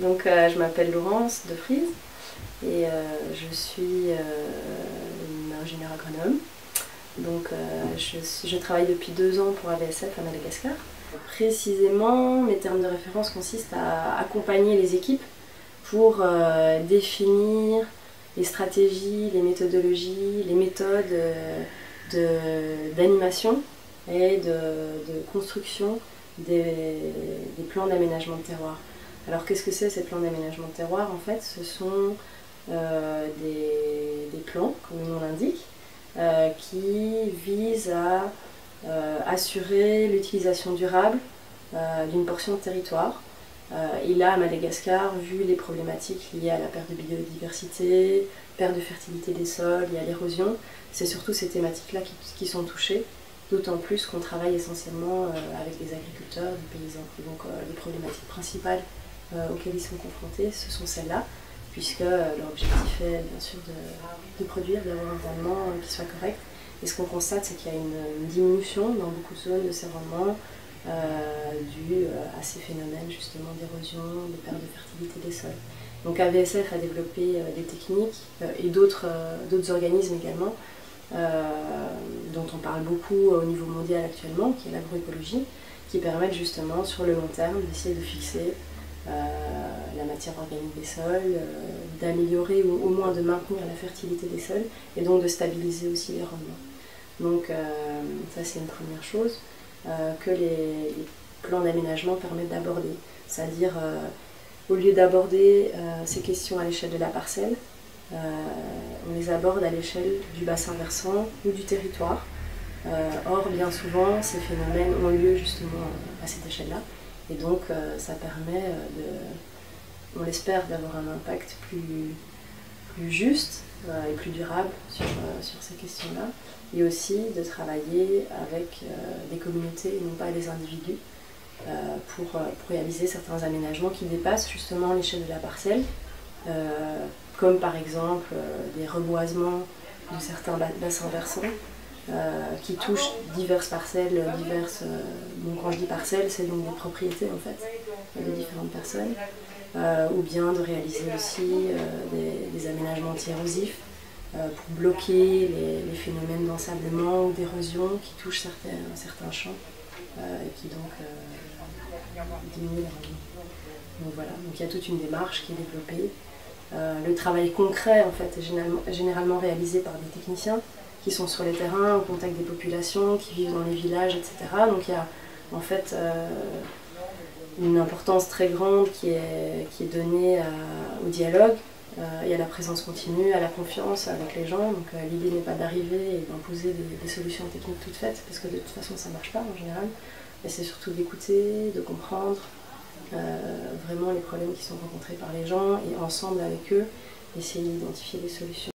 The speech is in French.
Donc je m'appelle Laurence de Frise et je suis une ingénieure agronome. Donc je travaille depuis 2 ans pour AVSF à Madagascar. Précisément, mes termes de référence consistent à accompagner les équipes pour définir les stratégies, les méthodologies, les méthodes d'animation et de construction des plans d'aménagement de terroir. Alors qu'est-ce que c'est ces plans d'aménagement de terroir? En fait, ce sont des plans, comme le nom l'indique, qui visent à assurer l'utilisation durable d'une portion de territoire. Et là, à Madagascar, vu les problématiques liées à la perte de biodiversité, perte de fertilité des sols et à l'érosion, c'est surtout ces thématiques-là qui sont touchées, d'autant plus qu'on travaille essentiellement avec des agriculteurs, des paysans. Et donc les problématiques principales auxquelles ils sont confrontés, ce sont celles-là, puisque leur objectif est bien sûr de produire, d'avoir un rendement qui soit correct. Et ce qu'on constate, c'est qu'il y a une diminution dans beaucoup de zones de ces rendements due à ces phénomènes justement d'érosion, de perte de fertilité des sols. Donc AVSF a développé des techniques et d'autres organismes également dont on parle beaucoup au niveau mondial actuellement, qui est l'agroécologie, qui permettent justement sur le long terme d'essayer de fixer la matière organique des sols, d'améliorer ou au moins de maintenir la fertilité des sols et donc de stabiliser aussi les rendements. Donc ça c'est une première chose que les plans d'aménagement permettent d'aborder, c'est-à-dire au lieu d'aborder ces questions à l'échelle de la parcelle, on les aborde à l'échelle du bassin versant ou du territoire. Or, bien souvent, ces phénomènes ont lieu justement à cette échelle-là. Et donc, ça permet, on l'espère, d'avoir un impact plus juste et plus durable sur ces questions-là. Et aussi de travailler avec des communautés et non pas des individus pour réaliser certains aménagements qui dépassent justement l'échelle de la parcelle. Comme par exemple des reboisements de certains bassins versants qui touchent diverses parcelles, donc quand je dis parcelles, c'est donc des propriétés en fait de différentes personnes, ou bien de réaliser aussi des aménagements anti-érosifs pour bloquer les phénomènes d'ensablement ou d'érosion qui touchent certains champs et qui donc diminuent les rendements. Donc voilà, donc il y a toute une démarche qui est développée. Le travail concret en fait est généralement réalisé par des techniciens qui sont sur les terrains, au contact des populations, qui vivent dans les villages, etc. Donc il y a en fait une importance très grande qui est donnée au dialogue et à la présence continue, à la confiance avec les gens. Donc l'idée n'est pas d'arriver et d'imposer des solutions techniques toutes faites, parce que de toute façon ça ne marche pas en général, mais c'est surtout d'écouter, de comprendre vraiment les problèmes qui sont rencontrés par les gens et ensemble avec eux essayer d'identifier des solutions.